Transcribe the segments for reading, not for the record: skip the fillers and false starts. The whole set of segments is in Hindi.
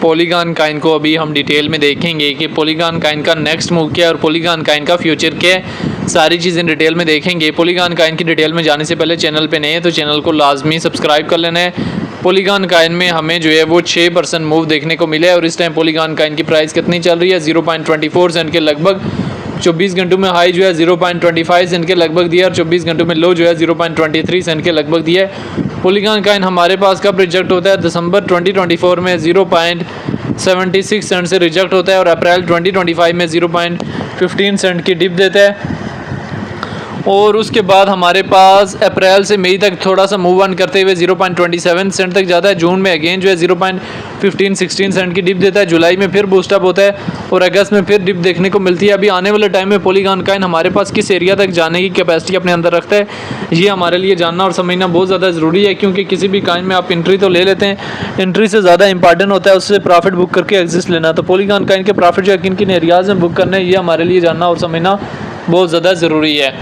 पॉलीगॉन काइन को अभी हम डिटेल में देखेंगे कि पॉलीगॉन काइन का नेक्स्ट मूव क्या है और पॉलीगॉन काइन का फ्यूचर क्या है, सारी चीज़ें डिटेल में देखेंगे। पॉलीगॉन काइन की डिटेल में जाने से पहले चैनल पे नए हैं तो चैनल को लाजमी सब्सक्राइब कर लेना है। पॉलीगॉन काइन में हमें जो है वो 6% मूव देखने को मिला है और इस टाइम पॉलीगॉन काइन की प्राइस कितनी चल रही है, 0.24 सेंट के लगभग। 24 घंटों में हाई जो है 0.25 सेंट के लगभग दिया और 24 घंटों में लो जो है 0.23 सेंट के लगभग दिया है। पॉलीगॉन काइन हमारे पास कब रिजेक्ट होता है, दिसंबर 2024 में 0.76 सेंट से रिजेक्ट होता है और अप्रैल 2025 में 0.15 सेंट की डिप देता है और उसके बाद हमारे पास अप्रैल से मई तक थोड़ा सा मूव ऑन करते हुए 0.27 सेंट तक जाता है। जून में अगेन जो है 0.15-16 सेंट की डिप देता है। जुलाई में फिर बूस्टअप होता है और अगस्त में फिर डिप देखने को मिलती है। अभी आने वाले टाइम में पॉलीगॉन काइन हमारे पास किस एरिया तक जाने की कैपेसिटी अपने अंदर रखता है, ये हमारे लिए जानना और समझना बहुत ज़्यादा ज़रूरी है, क्योंकि किसी भी काइन में आप एंट्री तो ले लेते हैं, एंट्री से ज़्यादा इंपॉर्टेंट होता है उससे प्रॉफिट बुक करके एग्जिस्ट लेना। तो पॉलीगॉन काइन के प्रॉफिट जो है किन किन एरियाज़ में बुक करना है, ये हमारे लिए जानना और समझना बहुत ज़्यादा ज़रूरी है।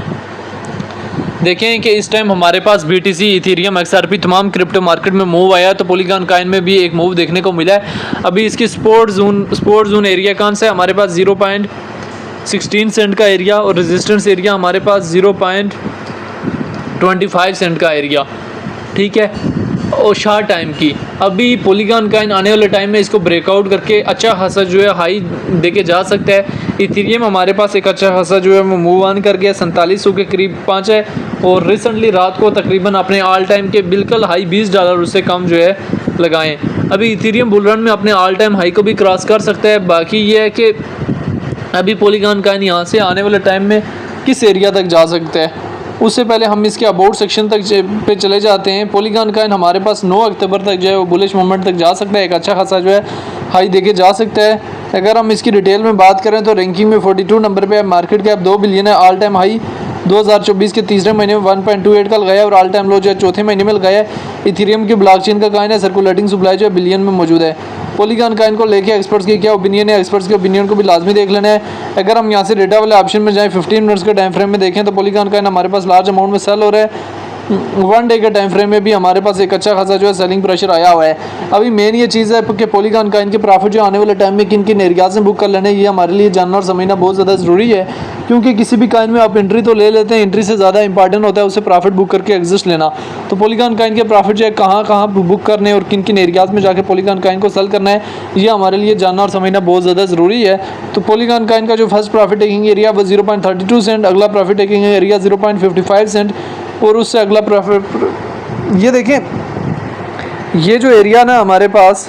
देखें कि इस टाइम हमारे पास BTC, इथेरियम, XRP तमाम क्रिप्टो मार्केट में मूव आया, तो पॉलीगॉन काइन में भी एक मूव देखने को मिला है। अभी इसकी सपोर्ट जोन एरिया कौन सा है, हमारे पास 0.16 सेंट का एरिया और रेजिस्टेंस एरिया हमारे पास 0.25 सेंट का एरिया, ठीक है, और शॉर्ट टाइम की। अभी पॉलीगॉन काइन आने वाले टाइम में इसको ब्रेकआउट करके अच्छा खासा जो है हाई देके जा सकता है। इथेरियम हमारे पास एक अच्छा खासा जो है वो मूव ऑन कर गया, 4700 के करीब पहुंच है और रिसेंटली रात को तकरीबन अपने ऑल टाइम के बिल्कुल हाई $20 उससे कम जो है लगाएं। अभी इथेरियम बुल रन में अपने ऑल टाइम हाई को भी क्रॉस कर सकता है। बाकी ये है कि अभी पॉलीगॉन काइन यहाँ से आने वाले टाइम में किस एरिया तक जा सकता है, उससे पहले हम इसके अबाउट सेक्शन तक पे चले जाते हैं। पॉलीगॉन काइन हमारे पास 9 अक्टूबर तक जो है वो बुलिश मोमेंट तक जा सकता है, एक अच्छा खासा जो है हाई देके जा सकता है। अगर हम इसकी डिटेल में बात करें तो रैंकिंग में 42 नंबर पे है, मार्केट कैप 2 बिलियन है, ऑल टाइम हाई 2024 के तीसरे महीने में 1.28 का लगाया और ऑल टाइम लो जो है चौथे महीने में लगाया। इथेरियम की ब्लॉकचेन का काइन है, सर्कुलेटिंग सप्लाई जो है बिलियन में मौजूद है। पॉलीगॉन काइन को लेके एक्सपर्ट्स की क्या ओपिनियन है, एक्सपर्ट्स के ओपिनियन को भी लाजमी देख लेना है। अगर हम यहाँ से डेटा वाले ऑप्शन में जाएँ 15 मिनट्स के टाइम फ्रेम में देखें तो पॉलीगॉन काइन हमारे पास लार्ज अमाउंट में सेल हो रहा है। 1 डे के टाइम फ्रेम में भी हमारे पास एक अच्छा खासा जो है सेलिंग प्रेशर आया हुआ है। अभी मेन ये चीज़ है कि पॉलीगॉन काइन के प्रॉफिट जो आने वाले टाइम में किन किन एरियाज में बुक कर लेने, ये हमारे लिए जानना और समझना बहुत ज़्यादा ज़रूरी है, क्योंकि किसी भी काइन में आप एंट्री तो ले लेते हैं, एंट्री से ज़्यादा इंपॉर्टेंट होता है उससे प्रॉफिट बुक करके एग्जिस्ट लेना। तो पॉलीगॉन काइन के प्रॉफिट जो है कहाँ बुक करने और किन किन एरियाज में जाके पॉलीगॉन काइन को सेल करना है, ये हमारे लिए जानना और समझना बहुत ज़्यादा ज़रूरी है। तो पॉलीगॉन काइन का जो फर्स्ट प्रॉफिट टेकिंग एरिया वो 0.32 सेंट, अगला प्रॉफिट टेकिंग एरिया 0.55 सेंट और उससे अगला प्रॉफिट ये देखें, ये जो एरिया ना हमारे पास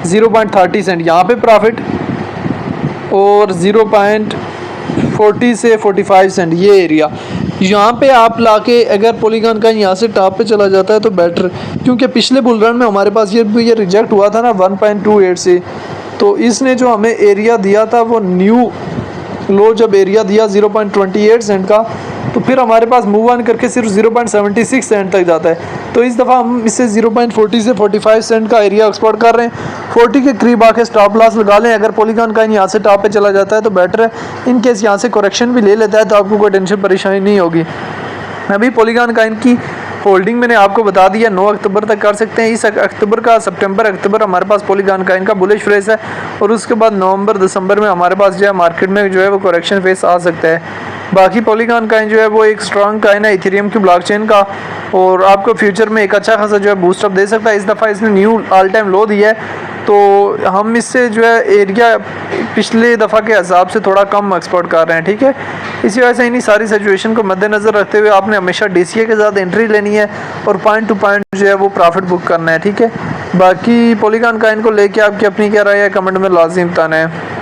0.30 सेंट यहाँ पे प्रॉफिट और 0.40 से 45 सेंट ये एरिया, यहाँ पे आप लाके अगर पॉलीगॉन का यहाँ से टॉप पे चला जाता है तो बेटर, क्योंकि पिछले बुल रन में हमारे पास ये रिजेक्ट हुआ था ना 1.28 से, तो इसने जो हमें एरिया दिया था वो न्यू लो जब एरिया दिया 0.28 सेंट का, तो फिर हमारे पास मूव ऑन करके सिर्फ 0.76 सेंट तक जाता है। तो इस दफ़ा हम इससे 0.40 से 45 सेंट का एरिया एक्सपोर्ट कर रहे हैं। 40 के करीब आके स्टॉप लॉस लगा लें। अगर पॉलीगॉन काइन यहाँ से टॉप पे चला जाता है तो बेटर है, इन केस यहाँ से करेक्शन भी ले लेता है तो आपको कोई टेंशन परेशानी नहीं होगी। अभी पॉलीगॉन काइन की होल्डिंग मैंने आपको बता दिया 9 अक्टूबर तक कर सकते हैं। इस अक्टूबर का अक्टूबर हमारे पास पॉलीगॉन काइन का बुलिश फेस है और उसके बाद नवंबर दिसंबर में हमारे पास जो है मार्केट में जो है वो करेक्शन फेस आ सकता है। बाकी पॉलीगॉन काइन जो है वो एक स्ट्रॉन्ग काइन है इथेरियम की ब्लॉकचेन का और आपको फ्यूचर में एक अच्छा खासा जो है बूस्टअप दे सकता है। इस दफ़ा इसने न्यू ऑल टाइम लो दिया है तो हम इससे जो है एरिया पिछले दफ़ा के हिसाब से थोड़ा कम एक्सपोर्ट कर रहे हैं, ठीक है। इसी वजह से इन्हीं सारी सिचुएशन को मद्देनज़र रखते हुए आपने हमेशा DCA के साथ एंट्री लेनी है और पॉइंट टू पॉइंट जो है वो प्रॉफिट बुक करना है, ठीक है। बाकी पॉलीगॉन काइन को लेके आपकी अपनी क्या राय है कमेंट में लाजिम बताना है।